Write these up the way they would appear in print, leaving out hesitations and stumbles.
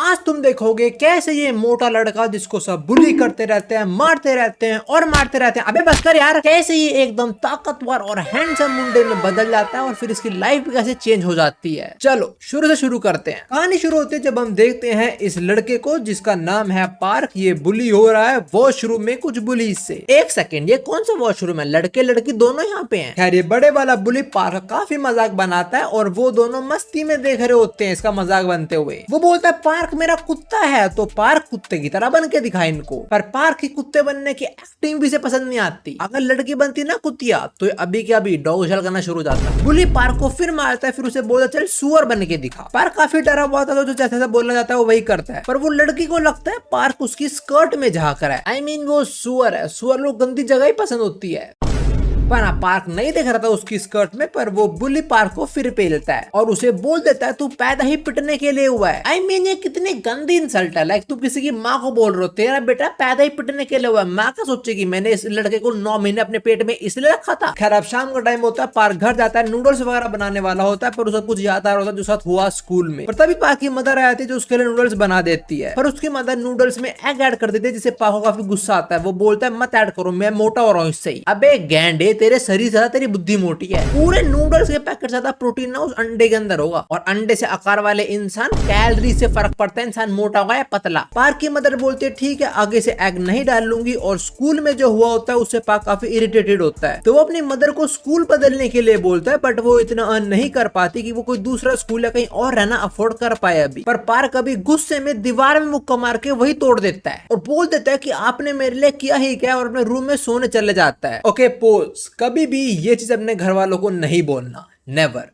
आज तुम देखोगे कैसे ये मोटा लड़का जिसको सब बुली करते रहते हैं, मारते रहते हैं और मारते रहते हैं, अबे बस कर यार, कैसे ये एकदम ताकतवर और हैंडसम मुंडे में बदल जाता है और फिर इसकी लाइफ कैसे चेंज हो जाती है। चलो शुरू से शुरू करते हैं। कहानी शुरू होती है जब हम देखते हैं इस लड़के को जिसका नाम है पार्क। ये बुली हो रहा है वॉशरूम में कुछ बुली से। एक सेकेंड, ये कौन सा वॉशरूम है? लड़के लड़की दोनों यहाँ पे हैं। खैर ये बड़े वाला बुली पार्क काफी मजाक बनाता है और वो दोनों मस्ती में देख रहे होते हैं इसका मजाक बनते हुए। वो बोलता है पार्क मेरा कुत्ता है, तो पार्क कुत्ते की तरह बन के दिखा इनको। पर पार्क की कुत्ते बनने की एक्टिंग भी से पसंद नहीं आती। अगर लड़की बनती ना कुतिया तो अभी के अभी डॉग उछल करना शुरू हो जाता। बुली पार्क को फिर मारता है, फिर उसे बोलता चल सुअर बन के दिखा। पार्क काफी डरा हुआ था, तो जो जैसा बोलना जाता है वो वही करता है। पर वो लड़की को लगता है पार्क उसकी स्कर्ट में झांक रहा है। I mean, वो सुअर है, सुअर लोग गंदी जगह ही पसंद होती है। पर पार्क नहीं देख रहा था उसकी स्कर्ट में। पर वो बुली पार्क को फिर पेलता है और उसे बोल देता है तू पैदा ही पिटने के लिए हुआ है। I mean, ये कितनी गंदी इंसल्ट है। लाइक तू किसी की माँ को बोल रहे हो तेरा बेटा पैदा ही पिटने के लिए हुआ है। माँ क्या सोचेगी मैंने इस लड़के को 9 महीने अपने पेट में इसलिए रखा था। खैर अब शाम का टाइम होता है, पार्क घर जाता है, नूडल्स वगैरह बनाने वाला होता है। पर उसे कुछ याद आ रहा होता है जो साथ हुआ स्कूल में। पर तभी पार्क की मदर आ जाती है जो उसके लिए नूडल्स बना देती है। पर उसकी मदर नूडल्स में एग ऐड कर देती है जिससे पार्क को काफी गुस्सा आता है। वो बोलता है मत ऐड करो, मैं मोटा हो रहा हूँ इससे ही। अबे गैंडे, तेरे शरीर से तेरी बुद्धि मोटी है। पूरे नूडल्स के पैकेट ज्यादा प्रोटीन ना उस अंडे के अंदर होगा। और अंडे से आकार वाले इंसान कैलोरी से फर्क पड़ता है, इंसान मोटा होगा या पतला। पार्क की मदर बोलती है ठीक है आगे से एग नहीं डाल लूंगी। और स्कूल में जो हुआ होता है उससे पार्क काफी इरिटेटेड होता है। तो वो अपनी मदर को स्कूल बदलने के लिए बोलता है। बट वो इतना अर्न नहीं कर पाती कि वो कोई दूसरा स्कूल या कहीं और रहना अफोर्ड कर पाए अभी। पर पार्क अभी गुस्से में दीवार में मुक्का मार के वही तोड़ देता है और बोल देता है कि आपने मेरे लिए किया ही क्या, और अपने रूम में सोने चले जाता है। ओके पोज, कभी भी ये चीज अपने घर वालों को नहीं बोलना, नेवर।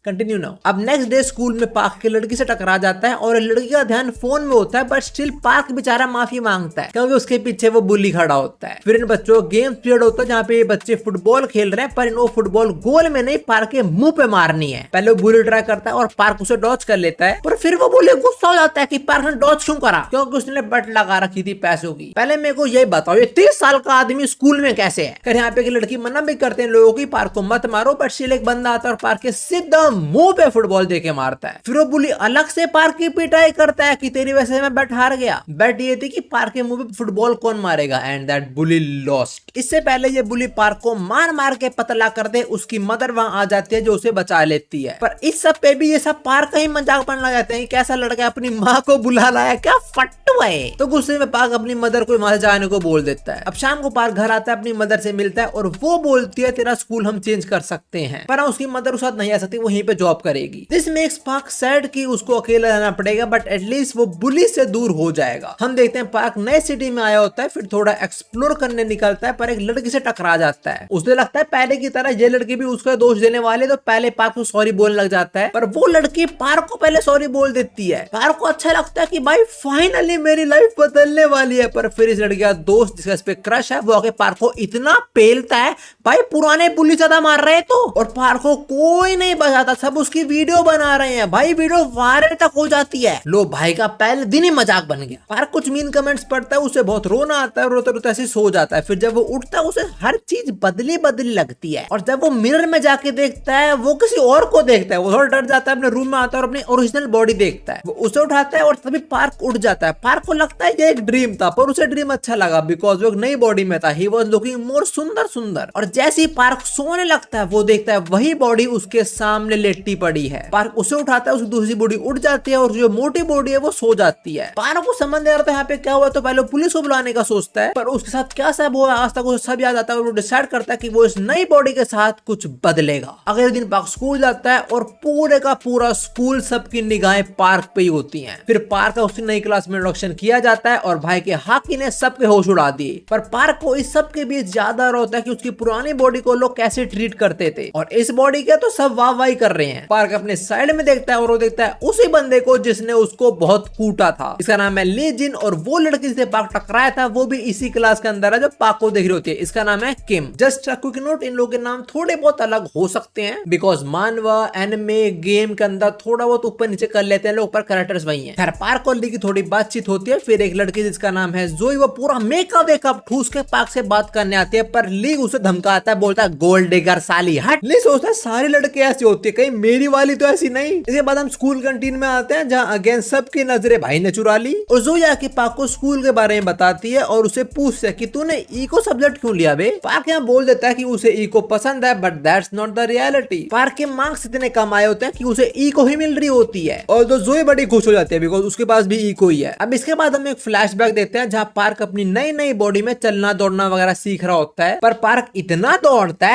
Continue now. अब नेक्स्ट डे स्कूल में पार्क की लड़की से टकरा जाता है और लड़की का ध्यान फोन में होता है। बट स्टिल पार्क बेचारा माफी मांगता है क्योंकि उसके पीछे वो बुली खड़ा होता है। फिर इन बच्चों का गेम पीरियड होता है जहाँ पे ये बच्चे फुटबॉल खेल रहे हैं। पर इनको फुटबॉल गोल में नहीं पार्क के मुंह पे मारनी है। पहले वो बुली ट्राई करता है और पार्क उसे डॉच कर लेता है। पर फिर वो बुली गुस्सा हो जाता है कि पार्क ने डॉच क्यों करा, क्योंकि उसने बट लगा रखी थी पैसों की। पहले मेरे को यही बताओ ये 30 साल का आदमी स्कूल में कैसे है? कर यहाँ पे की लड़की मना भी करते हैं लोगों की पार्क को मत मारो। बट स्टिल एक बंदा आता है और पार्क के सीधा मुंह पे फुटबॉल देके मारता है। फिर वो बुली अलग से पार्क की पिटाई करता है कि तेरी वजह से मैं बैट हार गया। बैट ये थी कि पार्क के मुंह पे फुटबॉल कौन मारेगा, एंड दैट बुली लॉस्ट। इससे पहले ये बुली पार्क को मार मार के पतला कर दे, उसकी मदर वहां आ जाती है जो उसे बचा लेती है। पर इस सब पे भी ये सब पार्क का ही मजाक बनने लग जाते हैं। कैसा लड़का अपनी माँ को बुला लाया, क्या फट्टू है। तो गुस्से में पार्क अपनी मदर को वहां से जाने को बोल देता है। अब शाम को पार्क घर आता है, अपनी मदर से मिलता है और वो बोलती है तेरा स्कूल हम चेंज कर सकते हैं। पर उसकी मदर उसके साथ नहीं आ सकती, वहीं पे जॉब करेगी। दिस मेक्स पार्क सैड कि उसको अकेला रहना पड़ेगा। बट एटलीस्ट वो बुली से दूर हो जाएगा। हम देखते हैं पार्क नए सिटी में आया होता है, फिर थोड़ा एक्सप्लोर करने निकलता है। पर एक लड़की से टकरा जाता है। उसे लगता है पहले की तरह ये लड़की भी उसका दोष देने वाले, तो पहले पार्क को सॉरी बोलने लग जाता है। पर वो लड़की पार्क को पहले सॉरी बोल देती है। पार्क को अच्छा लगता है कि भाई फाइनली मेरी लाइफ बदलने वाली है। पर फिर इस लड़की का दोस्त जिसका इस पे क्रश है वो आके पार्क को इतना पेलता है, भाई पुराने बुली ज्यादा मार रहे तो। और पार्क को कोई नहीं बचाता, सब उसकी वीडियो बना रहे हैं। भाई वीडियो वायरल तक हो जाती है। लो भाई का पहले दिन ही मजाक बन गया। पार्क कुछ मीन कमेंट्स पढ़ता है, उसे बहुत रोना आता है, रोते रोते ऐसे सो जाता है। फिर जब वो उठता है उसे हर चीज बदली बदली लगती है। और जब वो मिरर में जाके देखता है वो किसी और को देखता है। वो थोड़ा डर जाता है, अपने रूम में आता है और अपनी ओरिजिनल बॉडी देखता है। वो उसे उठाता है और तभी पार्क उठ जाता है। पार्क को लगता है ये एक ड्रीम था, पर उसे ड्रीम अच्छा लगा बिकॉज वो एक नई बॉडी में था। ही वॉज लुकिंग मोर सुंदर सुंदर। और जैसे ही पार्क सोने लगता है वो देखता है वही बॉडी उसके सामने लेटी पड़ी है। पार्क उसे उठाता है, उसकी दूसरी बॉडी उठ जाती है और जो मोटी बॉडी है वो सो जाती है। पार्क को समझ नहीं आता यहाँ पे क्या हुआ, तो पहले पुलिस को बुलाने का सोचता है। पर उसके साथ क्या सब हुआ आज तक उसे सब याद आता है। वो डिसाइड करता है कि वो इस नई बॉडी के साथ कुछ बदलेगा। अगले दिन पार्क स्कूल जाता है और पूरे का पूरा स्कूल सबकी निगाहें पार्क पे ही होती हैं। फिर पार्क का उसकी नई क्लास में इंट्रोडक्शन किया जाता है और भाई के हाकी ने सबके होश उड़ा दिए। पर पार्क को इस सब के बीच ज्यादा होता है कि उसकी पुरानी बॉडी को लोग कैसे ट्रीट करते थे और इस बॉडी के तो सब वाह वाही कर रहे हैं। पार्क अपने साइड में देखता है और वो देखता है उसी बंदे को जिसने उसको बहुत कूटा था। इसका नाम है ली जिन और वो लड़की से पार्क टकराया था वो भी इसी क्लास के अंदर है जो पार्क को देख रही होती है। इसका नाम है किम। जस्ट क्विक नोट, इन लोगों के नाम थोड़े बहुत अलग हो सकते हैं बिकॉज मानवा एनिमे गेम के अंदर थोड़ा बहुत ऊपर नीचे कर लेते हैं लोग, पर कैरेक्टर्स वही हैं। खैर पार्क और ली की थोड़ी बातचीत बातचीत होती है। फिर एक लड़की जिसका नाम है जोई, वो पूरा मेकअप वेकअप ठूस के पार्क से बात करने आती है, पर ली उसे धमकाता है, बोलता है गोल्ड डिगर साली हट। ली सोचता है सारी लड़की ऐसी होती है, कहीं मेरी वाली तो ऐसी नहीं। इसके बाद हम स्कूल कैंटीन में आते हैं, जहाँ अगेन सबकी नजरें भाई ने चुरा ली और जोई आके पार्क को स्कूल के बारे में बताती है और उसे पूछते है कि तूने इको सब्जेक्ट क्यों लिया बे। पार्क यहाँ बोल देता है कि उसे इको पसंद है, but that's not the reality. Park के मार्क्स इतने कम आए होते हैं कि उसे इको ही मिल रही होती है, और तो जोई बड़ी खुश हो जाती है बिकॉज उसके पास भी इको ही है। अब इसके बाद हम एक फ्लैशबैक देखते हैं, जहाँ पार्क अपनी नई नई बॉडी में चलना दौड़ना वगैरह सीख रहा होता है, पर पार्क इतना दौड़ता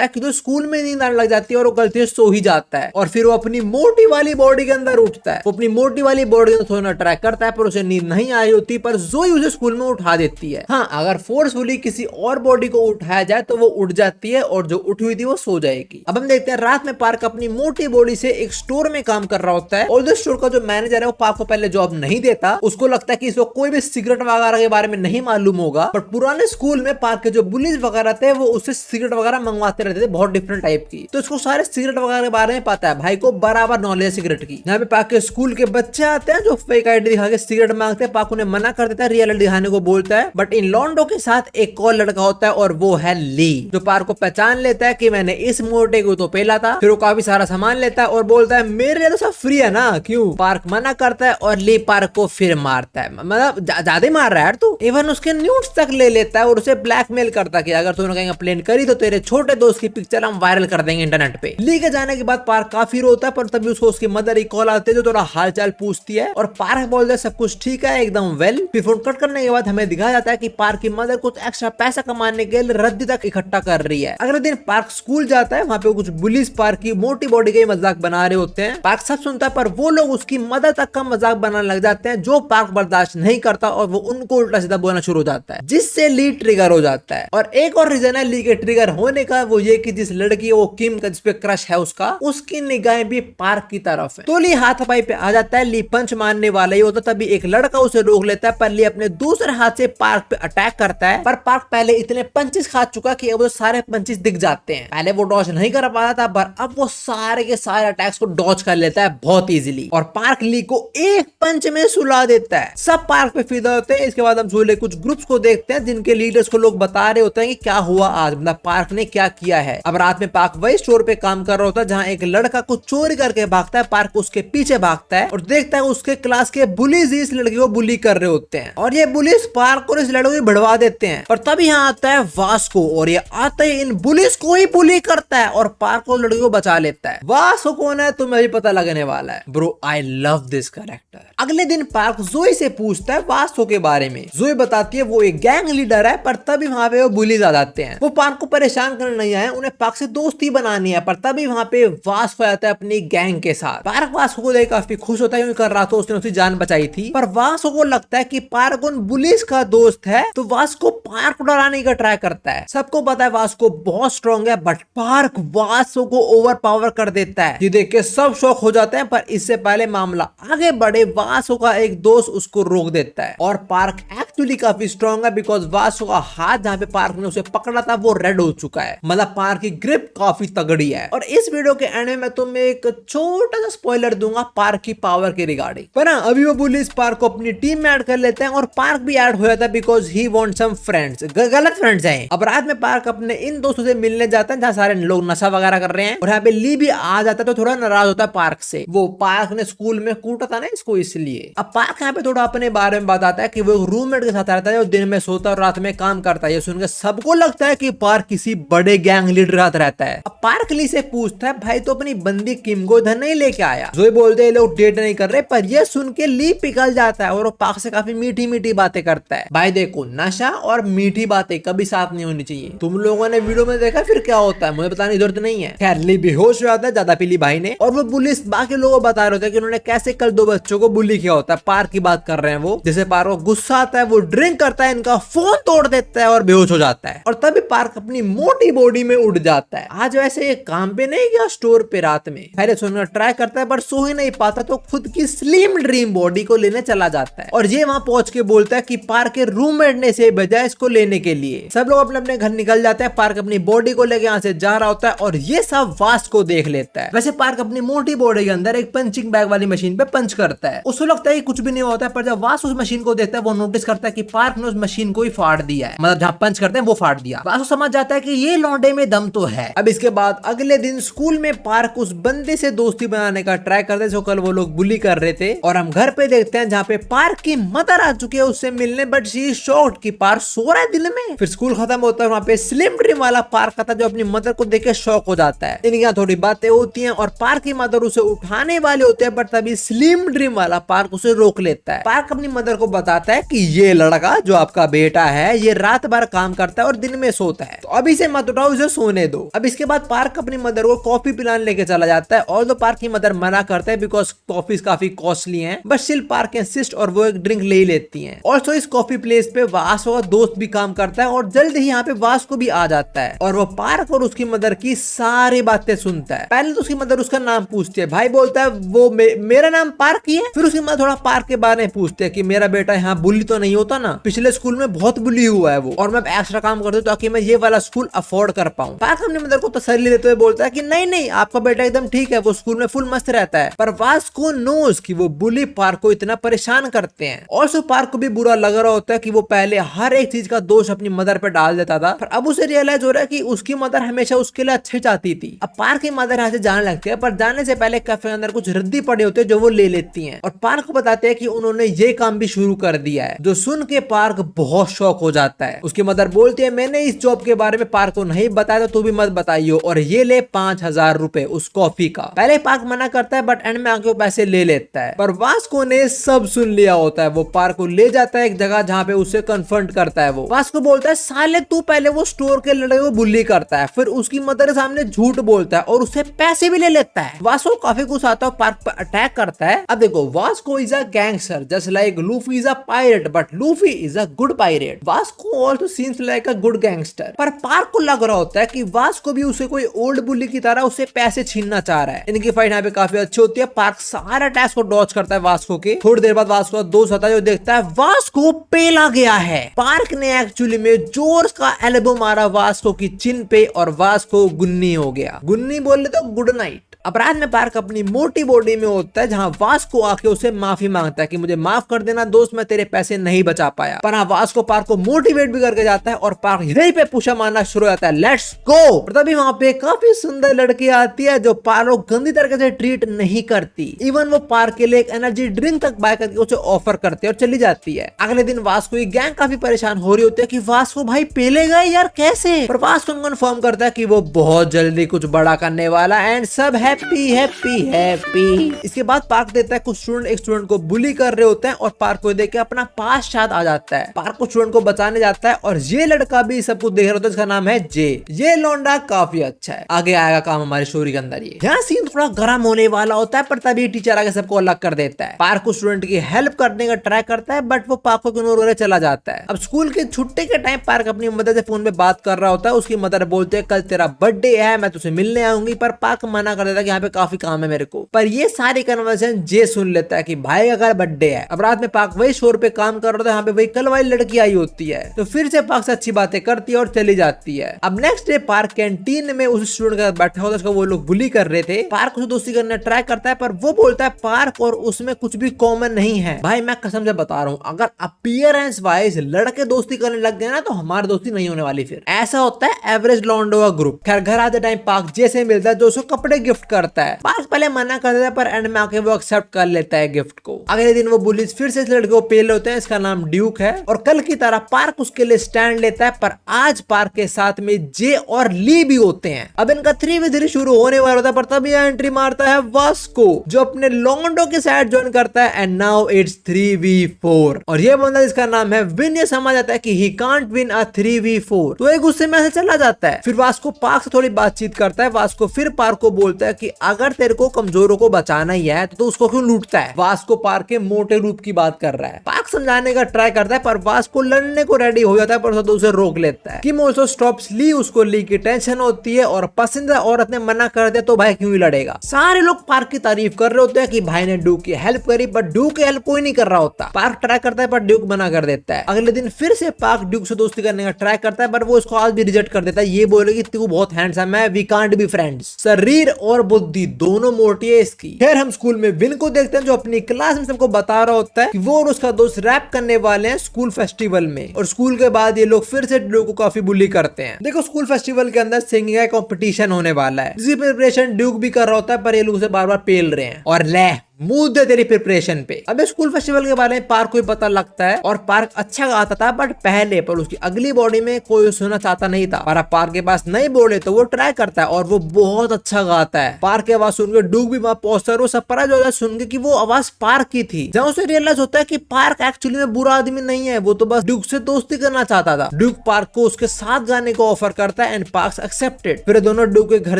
है कि तो स्कूल में नींद आने लग जाती है और वो गलती से सो ही जाता है, और फिर वो अपनी मोटी वाली बॉडी के अंदर उठता है। वो अपनी मोटी वाली बॉडी को सोना ट्राई करता है, पर उसे नींद नहीं आ रही होती, पर जोई उसे स्कूल में उठा देती है। हाँ, अगर फोर्सफुली किसी और बॉडी को उठाया जाए तो वो उठ जाती है, और जो उठी हुई थी वो सो जाएगी। अब हम देखते हैं रात में पार्क अपनी मोटी बॉडी से एक स्टोर में काम कर रहा होता है, और जो स्टोर का जो मैनेजर है वो पार्क को पहले जॉब नहीं देता। उसको लगता है कि इसको कोई भी सिगरेट वगैरह के बारे में नहीं मालूम होगा, बट पुराने स्कूल में पार्क के जो बुलीज वगैरह थे वो उससे सिगरेट वगैरह मंगवाते रहते थे, बहुत डिफरेंट टाइप की, तो इसको सारे सिगरेट वगैरह के बारे में पता है। भाई को बराबर नॉलेज है सिगरेट की। यहाँ पे पार्क के स्कूल के बच्चे आते हैं जो फेक आईडी दिखा के सिगरेट मांगते हैं। पार्क उन्हें मना कर देता है, रियल आईडी दिखाने को बोलता है, बट इन लॉन्डो के साथ एक और लड़का होता है और वो है ली, जो पार्क को पहचान लेता है कि मैंने इस मोटे को तो पेला था। फिर वो काफी सारा सामान लेता है और बोलता है मेरे लिए तो सब फ्री है ना, क्यों। पार्क मना करता है और ली पार्क को फिर मारता है, मतलब ज्यादा ही मार रहा है यार तू। इवन उसके न्यूड्स तक ले लेता है और उसे ब्लैकमेल करता है कि अगर तूने कहीं कंप्लेन करी तो तेरे छोटे दोस्त की पिक्चर हम वायरल कर देंगे इंटरनेट पे। ली के जाने के बाद पार्क काफी रोता है, पर तभी उसको उसकी मदर की कॉल आती है जो थोड़ा हालचाल पूछती है, और पार्क बोलता है सब कुछ ठीक है एकदम वेल। फिर फोन कट करने के बाद हमें दिखाया जाता है कि पार्क की मदर कुछ एक्स्ट्रा पैसा कमाने के लिए रद्दी तक इकट्ठा कर रही है। अगले दिन पार्क स्कूल जाता है, वहाँ पे कुछ बुलीज पार्क की मोटी बॉडी का मजाक बना रहे होते हैं। पार्क सब सुनता है, पर वो लोग उसकी मदर तक का मजाक बनाने लग जाते हैं, जो पार्क बर्दाश्त नहीं करता और वो उनको उल्टा सीधा बोलना शुरू हो जाता है, जिससे ली ट्रिगर हो जाता है। और एक और रीजन है ली के ट्रिगर होने का, वो ये कि जिस लड़की है वो किम का जिसपे क्रश है उसकी निगाहें भी पार्क की तरफ है। तो ली हाथापाई पे आ जाता है, ली पंच मारने वाला ही होता, तभी एक लड़का उसे रोक लेता है, पर ली अपने दूसरे हाथ से पार्क पे अटैक करता है, पर पार्क पहले इतने पंचेस खा चुका कि अब वो सारे पंचेस दिख जाते हैं। पहले वो डॉज नहीं कर पाता था, पर अब वो सारे के सारे अटैक्स को डॉज कर लेता है बहुत इजीली, और पार्क ली को एक पंच में सुला देता है। सब पार्क पे फिदा होते हैं। इसके बाद हम झूले कुछ ग्रुप्स को देखते हैं, जिनके लीडर्स को लोग बता रहे होते हैं कि क्या हुआ आज, मतलब पार्क ने क्या किया है। अब रात में पार्क वही स्टोर पे काम कर रहा होता है, जहाँ एक लड़का कुछ चोरी करके भागता है। पार्क उसके पीछे भागता है और देखता है उसके क्लास के बुलीज इस लड़की को बुली कर रहे होते हैं, और ये बुलीज पार्क और इस लड़के को भिड़वा देते हैं। और तभी यहाँ आता है वास्को, और ये आते ही इन बुलीज को ही बुली करता है और पार्क को लड़की को बचा लेता है। वास्को कौन है तुम्हें भी पता लगने वाला है bro, I love this character. अगले दिन पार्क जोई से पूछता है वास्को के बारे में। जोई बताती है वो एक गैंग लीडर है, पर तभी वहाँ पे वो बुलीज आ जाते हैं। वो पार्क को परेशान करने नहीं आए, उन्हें पार्क से दोस्ती बनानी है, पर तभी वहाँ पे वास्को आता है अपनी गैंग के साथ। पार्क वास्को को देख काफी खुश होता है, क्योंकि कर रहा था उसने उसकी जान बचाई थी, पर वास्को को लगता है कि पार्क उन बुलीज का दोस्त है, तो वास्को पार्क को डराने का ट्राई करता है। सबको पता है वास्को बहुत स्ट्रॉन्ग है, बट पार्क वास्को को ओवर पावर कर देता है। ये देख के सब शॉक हो जाते हैं, पर इससे पहले मामला आगे बढ़े वास्को का एक दोस्त उसको रोक देता है, और पार्क एक्चुअली काफी स्ट्रॉन्ग है, बिकॉज वास्को का हाथ जहाँ पे पार्क ने उसे पकड़ा था वो रेड हो चुका है, मतलब पार्क की ग्रिप काफी तगड़ी है। और इस वीडियो के एंड में मैं तुम्हें एक छोटा सा स्पॉइलर दूंगा पार्क की पावर के रिगार्डिंग। पर ना अभी वो बुलीज पार्क को अपनी टीम में ऐड कर लेते हैं, और पार्क भी ऐड हो जाता है because he want some friends. गलत फ्रेंड्स हैं। अब रात में पार्क अपने इन दोस्तों से मिलने जाता है, जहाँ सारे लोग नशा वगैरह कर रहे हैं, और यहाँ पे ली भी आ जाता है, तो थोड़ा नाराज होता है पार्क से। वो पार्क ने स्कूल में कूटा था ना इसको, इसलिए। अब पार्क यहाँ पे थोड़ा अपने बारे में बताता है कि वो रूममेट के साथ रहता है, जो दिन में सोता है और रात में काम करता है। ये सुनकर सबको लगता है कि पार्क किसी बड़े गैंग लीडर साथ रहता है। अब पार्क ली से पूछता है भाई तो अपनी बंदी किम को इधर नहीं लेके आया। जोई बोलते हैं लोग डेट नहीं कर रहे, पर ये सुन के ली पिघल जाता है और वो पार्क से काफी मीठी मीठी बातें करता है। भाई देखो, नशा और मीठी बातें कभी साथ नहीं होनी चाहिए। तुम लोगों ने वीडियो में देखा फिर क्या होता है, मुझे बताने की जरूरत नहीं है। खैर ली बेहोश हो जाता है, ज्यादा पीली भाई ने, और वो पुलिस बाकी लोगों को बता रहे होते हैं कि उन्होंने कैसे कल 2 बच्चों को बुली किया होता है। पार्क की बात कर रहे हैं वो। जैसे पार्क को गुस्सा आता है, वो ड्रिंक करता है, इनका फोन तोड़ देता है और बेहोश हो जाता है। और तभी पार्क अपनी मोटी बॉडी में उड़ जाता है। आज वैसे ये काम पे नहीं गया स्टोर पे रात में, पहले सोने का ट्राई करता है बट सो ही नहीं पाता, तो खुद की स्लिम ड्रीम बॉडी को लेने चला जाता है। और ये वहां पहुंच के बोलता है कि पार्क के रूममेट ने से भेजा इसको लेने के लिए। सब लोग अपने अपने घर निकल जाते हैं। पार्क अपनी बॉडी को लेके यहाँ से जा रहा होता है और ये सब वास्ट को देख लेता है। वैसे पार्क अपनी मोटी बॉडी के अंदर एक पंचिंग बैग वाली मशीन पे पंच करता है। उसको लगता है कि कुछ भी नहीं होता है, पर जब वास्ट उस मशीन को देखता है वो नोटिस करता है कि पार्क ने उस मशीन को ही फाड़ दिया है, मतलब जहां पंच करते हैं वो फाड़ दिया। वास्ट समझ जाता है कि ये लौंडे में दम तो है। अब इसके बाद अगले दिन स्कूल में पार्क उस बंदे से दोस्ती बनाने का ट्राई करते हैं जो कल वो लोग बुली कर रहे थे। और हम घर पे देखते हैं जहाँ पे पार्क की मदर आ चुकी है उससे मिलने, बट शी इज शॉक्ड कि पार्क सो रहा है दिन में। फिर स्कूल खत्म होता है, वहाँ पे स्लिम ड्रीम वाला पार्क आता है जो अपनी मदर को देख के शॉक हो जाता है। इनके यहाँ थोड़ी बातें होती हैं और पार्क की मदर उसे उठाने वाले होते हैं, बट तभी स्लिम ड्रीम वाला पार्क उसे रोक लेता है। पार्क अपनी मदर को बताता है कि ये लड़का जो आपका बेटा है ये रात भर काम करता है और दिन में सोता है, तो अभी से मत उठाओ, इसे सोने दो। अब इसके बाद पार्क अपनी मदर को कॉफी पिलाने लेके चला जाता है और तो पार्क की मदर मना करता है बिकॉज कॉफी काफी कॉस्टली है, बट स्टिल पार्क इंसिस्ट और वो एक ड्रिंक ले ही लेती है। ऑल्सो इस कॉफी प्लेस पे वास का दोस्त भी काम करता है और जल्द ही यहाँ पे वास को भी आ जाता है और वो पार्क और उसकी मदर की सारी बातें सुनता है। पहले तो उसकी मदर उसका नाम पूछती है, भाई बोलता है वो मेरा नाम पार्क ही है। फिर उसकी मदर थोड़ा पार्क के बारे में पूछते हैं कि मेरा बेटा यहाँ बुली तो नहीं होता ना, पिछले स्कूल में बहुत बुली हुआ है वो, और मैं एक्स्ट्रा काम करता हूँ ताकि मैं ये वाला स्कूल अफोर्ड कर पाऊँ। पार्क अपनी मदर को तसल्ली देते हुए बोलता है कि नहीं नहीं आपका बेटा एकदम ठीक है, वो स्कूल में फुल मस्त रहता है। पर वास्को नोज कि वो बुली पार्क को इतना परेशान करते हैं। और पार्क को भी बुरा लग रहा होता है कि वो पहले हर एक चीज का दोष अपनी मदर पे डाल देता था, पर अब उसे रियलाइज हो रहा है कि उसकी मदर हमेशा उसके लिए अच्छे चाहती थी। अब पार्क की मदर यहाँ से जाने लगती है, पर जाने से पहले कैफे के अंदर कुछ रद्दी पड़े होते हैं जो वो ले लेती हैं और पार्क को बताते हैं कि उन्होंने ये काम भी शुरू कर दिया है, जो सुन के पार्क बहुत शौक हो जाता है। उसकी मदर बोलती है मैंने इस जॉब के बारे में पार्क को नहीं बताया तो तू भी मत बताइयो, और ये ले 5,000 रुपए उस कॉफी का। पहले पार्क मना करता है बट एंड में आके पैसे ले लेता है, पर वास्को ने सब सुन लिया होता है। वो पार्क को ले जाता है एक जगह जहाँ पे उसे कन्फ्रंट करता है। वो वास्को बोलता है साले तू पहले वो स्टोर के लड़के को बुली करता है, फिर उसकी मदर के सामने झूठ बोलता है और उससे पैसे भी ले लेता है। वास्को काफी गुस्सा आता है, पार्क पर अटैक करता है। अब देखो Vasco is a gangster just like Luffy is a pirate, but Luffy is a good pirate. Vasco also seems like a good gangster, पर पार्क को लग रहा होता है कि वास्को भी उसे कोई ओल्ड बुली की तरह उससे पैसे छीनना चाह रहा है। इनकी फाइट यहाँ पे काफी अच्छी होती है। पार्क सारा अटैक को डॉज करता है वास्को के। थोड़ी देर बाद वास्को का दोस्त आता है जो देखता है वास्को पेला गया है। पार्क ने एक्चुअली में जोर का एल्बो मारा वास्को की चिन पे और वास्को गुन्नी हो गया। गुन्नी बोले तो गुड नाइट। अपराध में पार्क अपनी मोटी बॉडी में होता है जहां वास्को आके उसे माफी मांगता है कि मुझे माफ कर देना दोस्त, मैं तेरे पैसे नहीं बचा पाया। पर हाँ वास्को पार्क को मोटिवेट भी करके जाता है और पार्क यहीं पे पुशअप मारना शुरू हो जाता है, लेट्स गो। तभी वहां पे काफी सुंदर लड़की आती है जो पार्क को गंदी तरीके से ट्रीट नहीं करती। इवन वो पार्क के लिए एक एनर्जी ड्रिंक तक बाय करके उसे ऑफर करती है और चली जाती है। अगले दिन वास्को की गैंग काफी परेशान हो रही होती है कि वास्को भाई पेले गए यार कैसे, पर वास्को कन्फर्म करता है कि वो बहुत जल्दी कुछ बड़ा करने वाला एंड सब हैप्पी हैप्पी हैप्पी। इसके बाद पार्क देता है कुछ स्टूडेंट एक स्टूडेंट को बुली कर रहे होते हैं और पार्क को देख के अपना पास याद आ जाता है। पार्क को स्टूडेंट को बचाने जाता है और ये लड़का भी सब कुछ देख रहा होता है, इसका नाम है जे। ये लौंडा काफी अच्छा है, आगे आएगा काम हमारी स्टोरी के अंदर। ये यहाँ सीन थोड़ा गर्म होने वाला होता है, पर तभी टीचर आगे सबको अलग कर देता है। पार्क को स्टूडेंट की हेल्प करने का ट्राई करता है बट वो पार्क को इग्नोर करके चला जाता है। अब स्कूल के छुट्टी के टाइम पार्क अपनी मदर से फोन पे बात कर रहा होता है। उसकी मदर बोलते है कल तेरा बर्थडे है, मैं तुझे मिलने आऊंगी, पर पार्क मना कर देता है कि यहाँ पे काफी काम है मेरे को। पर ये सारी कन्वर्सेशन जे सुन लेता है कि भाई अगर बर्थडे है। अब रात में पार्क वही शोर पे काम कर रहा था, यहाँ पे वही कल वाली लड़की आई होती है, तो फिर से पार्क से अच्छी बातें करती है और चली जाती है। अब नेक्स्ट डे पार्क कैंटीन में उस स्टूडेंट के साथ बैठा होता है, उसको वो लोग बुली कर रहे थे। पार्क उसे दोस्ती करने ट्राई करता है पर वो बोलता है पार्क और उसमें कुछ भी कॉमन नहीं है। भाई मैं कसम से बता रहा हूँ, अगर अपीयरेंस वाइज लड़के दोस्ती करने लग गए ना तो हमारी दोस्ती नहीं होने वाली। फिर ऐसा होता है एवरेज लॉन्डो का ग्रुप। खैर घर आते टाइम पार्क जैसे मिलता है जो उसको कपड़े गिफ्ट करता है। पार्क पहले मना कर देता है पर एंड में आके वो एक्सेप्ट कर लेता है गिफ्ट को। अगले दिन वो बुलीज फिर से इस लड़के को पेल होते हैं, इसका नाम ड्यूक है और कल की तरह पार्क उसके लिए स्टैंड लेता है। पर आज पार्क के साथ में जे और ली भी होते हैं। अब इनका 3v3 शुरू होने वाला होता है, पर तभी एंट्री मारता है वास्को जो अपने लॉन्डो के साइड ज्वाइन करता है एंड नाउ इट्स 3v4 और ये बंदा जिसका नाम है विन ये समझ आता है कि he can't win a 3v4, तो एक गुस्से में से चला जाता है। फिर वास्को पार्क से थोड़ी बातचीत करता है। वास्को फिर पार्क को बोलता है कि अगर तेरे को कमजोरों को बचाना ही है तो उसको क्यों लूटता है। वास्को पार्क के मोटे रूप की बात कर रहा है। पार्क समझाने का ट्राई करता है पर वास्को लड़ने को रेडी हो जाता है पर तो उसे रोक लेता है। किम ऑल्सो स्टॉप्स ली, उसको ली की टेंशन होती है और पसंदीदा औरत ने मना कर दिया तो भाई क्यों ही लड़ेगा। सारे लोग पार्क की तारीफ कर रहे होते हैं कि भाई ने ड्यूक की हेल्प करी, बट ड्यूक की हेल्प कोई नहीं कर रहा होता। पार्क ट्राई करता है पर ड्यूक मना कर देता है। अगले दिन फिर से पार्क ड्यूक से दोस्ती करने का ट्राई करता है पर वो उसको आज भी रिजेक्ट कर देता है। ये बोले कि तू बहुत हैंडसम है, वी कांट बी फ्रेंड्स। शरीर और बुद्धि दोनों मोटी है इसकी। फिर हम स्कूल में विन को देखते हैं जो अपनी क्लास में सबको बता रहा होता है कि वो और उसका दोस्त रैप करने वाले हैं स्कूल फेस्टिवल में, और स्कूल के बाद ये लोग फिर से ड्यूक को काफी बुली करते हैं। देखो स्कूल फेस्टिवल के अंदर सिंगिंग का कंपटीशन होने वाला है, जिसकी प्रिपरेशन ड्यूक भी कर रहा होता है पर ये लोग उसे बार बार पेल रहे हैं और ले मुंह दे तेरी प्रिपरेशन पे। अबे स्कूल फेस्टिवल के बारे में पार्क को पता लगता है और पार्क अच्छा गाता था बट पहले, पर उसकी अगली बॉडी में कोई सुनना चाहता नहीं था। पर अब पार्क के पास नई बॉडी तो वो ट्राई करता है और वो बहुत अच्छा गाता है। पार्क की आवाज सुनकर ड्यूक भी वहां पहुंचता है, वो सरप्राइज हो जाता है सुन के कि वो आवाज पार्क की थी। जहां उसे रियलाइज होता है कि पार्क एक्चुअली में बुरा आदमी नहीं है, वो तो बस ड्यूक से दोस्ती करना चाहता था। ड्यूक पार्क को उसके साथ गाने को ऑफर करता है एंड पार्क एक्सेप्टेड। फिर दोनों ड्यूक के घर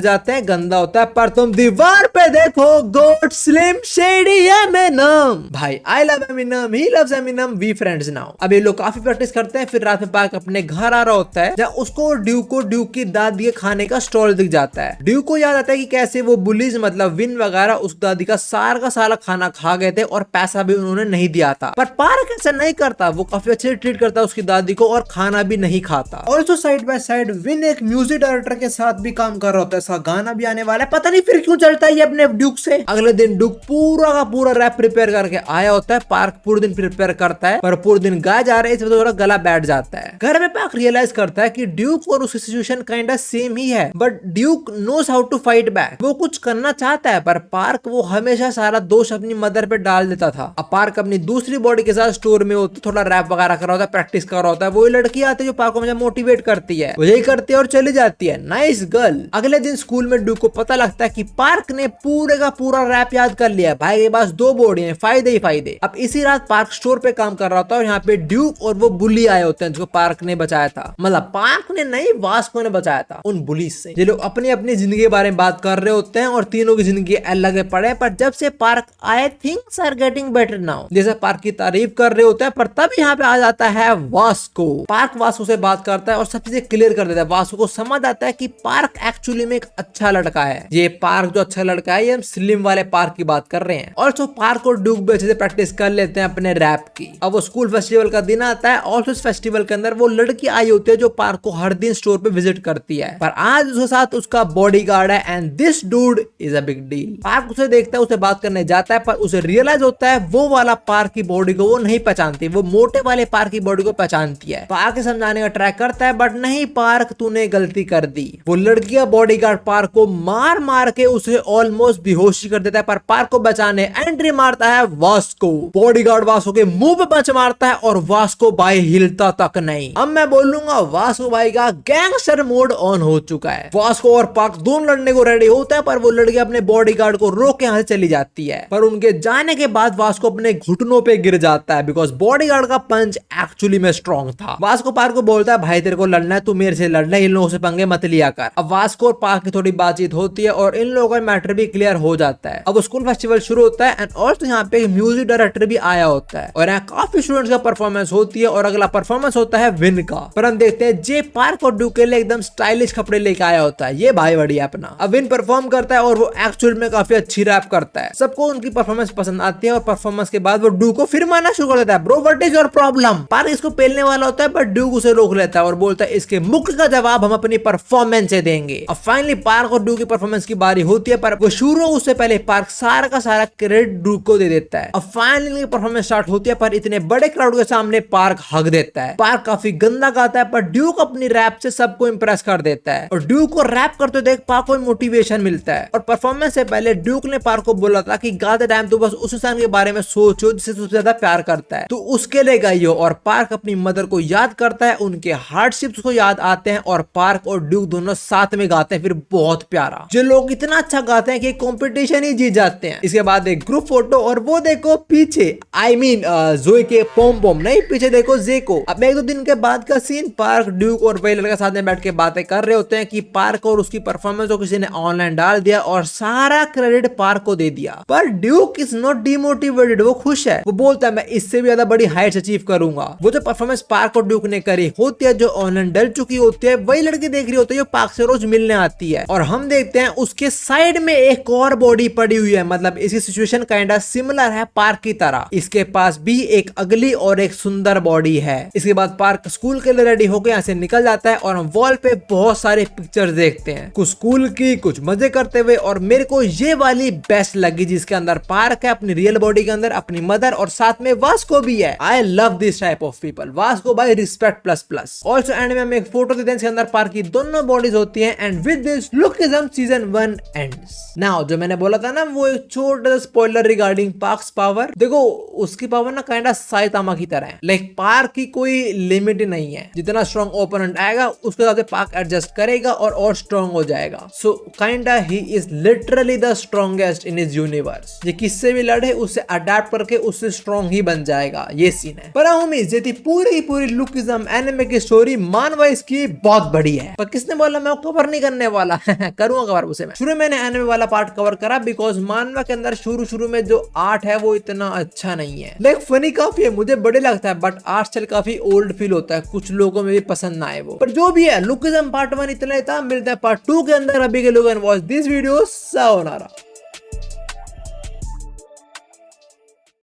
जाते हैं। गंदा होता है पर तुम दीवार पे देखो गोट स्लिम शेडी एमिनम। भाई I love Eminem, he loves Eminem, we friends now. अब ये लोग काफी प्रैक्टिस करते हैं। फिर रात में पार्क अपने घर आ रहा होता है जहाँ उसको ड्यूक की दादी के खाने का स्टॉल दिख जाता है। ड्यूक को याद आता है कि कैसे वो बुलीज मतलब विन वगैरह उस दादी का सारा खाना खा गए थे और पैसा भी उन्होंने नहीं दिया था। पर पार्क ऐसा नहीं करता, वो काफी अच्छे ट्रीट करता है उसकी दादी को और खाना भी नहीं खाता। Also side by side win एक म्यूजिक डायरेक्टर के साथ भी काम कर रहा होता है, इसका गाना भी आने वाला है। पता नहीं फिर क्यों चलता है ये अपने ड्यूक से। अगले दिन ड्यूक पूरा का पूरा रैप प्रिपेयर करके आया होता है। पार्क पूरे दिन प्रिपेयर करता है पर पूरे दिन गाया जा रहा है, इसमें थोड़ा गला बैठ जाता है। घर में पार्क रियलाइज करता है कि ड्यूक और उसकी सिचुएशन काइंड ऑफ सेम ही है, but Duke knows how to fight back. वो कुछ करना चाहता है पर पार्क वो हमेशा सारा दोष अपनी मदर पे डाल देता था। अब पार्क अपनी दूसरी बॉडी के साथ स्टोर में होता, थोड़ा रैप वगैरह कर रहा होता है, प्रैक्टिस कर रहा होता है। वही लड़की आती है जो पार्क को मुझे मोटिवेट करती है, वो यही करती है और चली जाती है। Nice girl. अगले दिन स्कूल में ड्यूक को पता लगता है कि पार्क ने पूरे का पूरा रैप याद कर लिया। भाई के पास 2 बॉडी है, फायदे ही फायदे। अब इसी रात पार्क स्टोर पे काम कर रहा होता है और यहाँ पे ड्यूक और वो बुली आए होते हैं जिसको पार्क ने बचाया था। मतलब पार्क ने नहीं, वास्को ने बचाया था उन बुलीज से। ये लोग अपनी अपनी जिंदगी के बारे में बात कर रहे होते हैं और तीनों की जिंदगी अलग पड़े। पर जब से पार्क आए things are getting better now, जैसे पार्क की तारीफ कर रहे होते हैं। पर तब यहाँ पे आ जाता है वास्को। पार्क वास्को से बात करता है और सब चीजें क्लियर कर देता है। वास्को को समझ आता है कि पार्क एक्चुअली में एक अच्छा लड़का है। ये पार्क जो अच्छा लड़का है, ये हम स्लिम वाले पार्क की बात कर रहे हैं। और तो पार्क और ड्यूक भी अच्छे से प्रैक्टिस कर लेते हैं अपने रैप की। अब वो स्कूल फेस्टिवल का दिन आता है और उस फेस्टिवल के अंदर वो लड़की आई होती है जो पार्क को हर दिन स्टोर पे विजिट करती है। पर आज उसके साथ उसका बॉडीगार्ड है and this dude is a big deal. Park उसे देखता है, उसे बात करने जाता है पर उसे रियलाइज होता है वो वाला पार्क की बॉडी को वो नहीं पहचानती, वो मोटे वाले पार्क की बॉडी को पहचानती है। पार्क समझाने का ट्राई करता है बट नहीं पार्क तूने गलती कर दी। वो लड़की का बॉडीगार्ड पार्क को मार मार के उसे ऑलमोस्ट बेहोशी कर देता है। पर पार्क को बचाने एंट्री मारता है वास्को। बॉडीगार्ड वास्को के मुंह पे पंच मारता है और वास्को भाई हिलता तक नहीं। अब मैं बोलूंगा वास्को भाई का गैंगस्टर मोड ऑन हो चुका है। वास्को और पार्क दोनों लड़ने को रेडी होता है पर वो लड़की अपने बॉडीगार्ड को रोक के यहाँ से चली जाती है। पर उनके जाने के बाद वास्को अपने घुटनों पे गिर जाता है बिकॉज बॉडीगार्ड का पंच एक्चुअली में स्ट्रॉन्ग था। वास्को पार्क को बोलता है भाई तेरे को लड़ना है, तू मेरे से लड़ना है, इन लोगों से पंगे मत लिया कर। अब वास्को और पार्क की थोड़ी बातचीत होती है और इन लोगों का मैटर भी क्लियर हो जाता है। अब स्कूल फेस्टिवल शुरू होता है एंड और यहाँ पे म्यूजिक डायरेक्टर भी आया होता है और यहाँ काफी स्टूडेंट्स का परफॉर्मेंस होती है और अगला परफॉर्मेंस होता है विन का। पर हम देखते हैं जे पार्क और ड्यूक के लिए एकदम स्टाइलिश कपड़े लेके आया होता है। ये भाई बढ़िया अपना। अब विन परफॉर्म करता है और वो एक्चुअल में काफी अच्छी रैप करता है। सबको उनकी परफॉर्मेंस पसंद आती है और परफॉर्मेंस के बाद वो ड्यूक को फिर मारना शुरू कर देता है। Bro what is your problem. Park इसको पेलने वाला होता है पर ड्यूक उसे रोक लेता है और बोलता है इसके मुक्के का जवाब हम अपनी परफॉर्मेंस से देंगे। अब फाइनली पार्क और ड्यूक की परफॉर्मेंस की बारी होती है पर वो शुरू उससे पहले पार्क सारा का सारा क्रेडिट ड्यूक को दे देता है। अब फाइनली परफॉर्मेंस स्टार्ट होती है पर इतने बड़े क्राउड के सामने पार्क हक देता है। पार्क काफी गंदा गाता है पर ड्यूक अपनी रैप से सबको इंप्रेस कर देता है और ड्यूक को रैप करते देख पार्क को मोटिवेशन मिलता है। और परफॉर्मेंस से पहले ड्यूक ने पार्क को बोला था कि गाते टाइम तो बस उस इंसान के बारे में सोचो जिसे सबसे ज्यादा प्यार करता है, तो उसके लिए गाइयो। और पार्क अपनी मदर को याद करता है, उनके हार्डशिप्स को याद आते हैं और पार्क और ड्यूक दोनों साथ में गाते हैं फिर बहुत प्यारा। जो लोग इतना अच्छा गाते हैं कि कंपटीशन ही जीत जाते हैं। इसके बाद एक ग्रुप फोटो और वो देखो पीछे आई मीन जोई के पोम पोम नहीं, पीछे देखो जेको। अब एक दो दिन के बाद का सीन, पार्क ड्यूक और वही लड़का साथ में बैठ के बातें कर रहे होते हैं कि पार्क और उसकी परफॉर्मेंस को किसी ने ऑनलाइन डाल दिया और सारा क्रेडिट पार्क को दे दिया। पर ड्यूक इज नॉट डिमोटिवेटेड, वो खुश है। वो बोलता है मैं इससे भी ज्यादा बड़ी हाइट्स अचीव करूंगा। वो जो परफॉर्मेंस पार्क और ड्यूक ने करी होती है, जो ऑनलाइन डल चुकी होती है, वही लड़की देख रही होती है जो पार्क से रोज मिलने आती है। और हम देखते हैं उसके साइड में एक और बॉडी पड़ी हुई है, मतलब इसकी सिचुएशन काइंड ऑफ सिमिलर है पार्क की तरह। इसके पास भी एक अगली और एक सुंदर बॉडी है। इसके बाद पार्क स्कूल के लिए रेडी होकर यहाँ से निकल जाता है और हम वॉल पे बहुत सारे पिक्चर्स देखते हैं, कुछ स्कूल की, कुछ मजे करते हुए। और मेरे को ये वाली बेस्ट लगी जिसके अंदर पार्क है अपनी रियल बॉडी के अंदर, अपनी मदर और साथ में वास्को भी है। I love this type of people. Vasco by respect plus plus. Also end में हम एक फोटो देते हैं जिसके अंदर पार्क की दोनों बॉडीज होती हैं। And with this lookism season 1 ends. Now जो मैंने बोला था ना वो एक छोटा स्पॉइलर रिगार्डिंग पार्क्स पावर, देखो उसकी पावर ना काइंड ऑफ साइतामा की तरह है। लाइक पार्क की कोई लिमिट नहीं है, जितना स्ट्रॉन्ग ओपोनेंट आएगा उसके हिसाब से पार्क एडजस्ट करेगा और स्ट्रॉन्ग हो जाएगा। So kind of he is literally the strongest in his universe. ये किससे भी लड़े उससे अडेप्ट करके उससे स्ट्रॉन्ग ही बन जाएगा, ये सीन है। पर होमीज ये थी पूरी लुकिज्म एनिमे की स्टोरी। मानवा इसकी बहुत बड़ी है, पर किसने बोला मैं कवर नहीं करने वाला करूंगा कवर उसे मैं। शुरू मैंने एनिमे वाला पार्ट कवर करा बिकॉज मानवा के अंदर शुरू में जो आर्ट है वो इतना अच्छा नहीं है। लाइक फनी काफी है, मुझे बड़े लगता है, बट आर्ट स्टाइल काफी ओल्ड फील होता है, कुछ लोगों में भी पसंद ना आए वो। पर जो भी है लुकिज्म पार्ट 1 इतना ही था। मिलता है पार्ट 2 के अंदर। अभी के लोग वॉच दिस वीडियो। सायोनारा।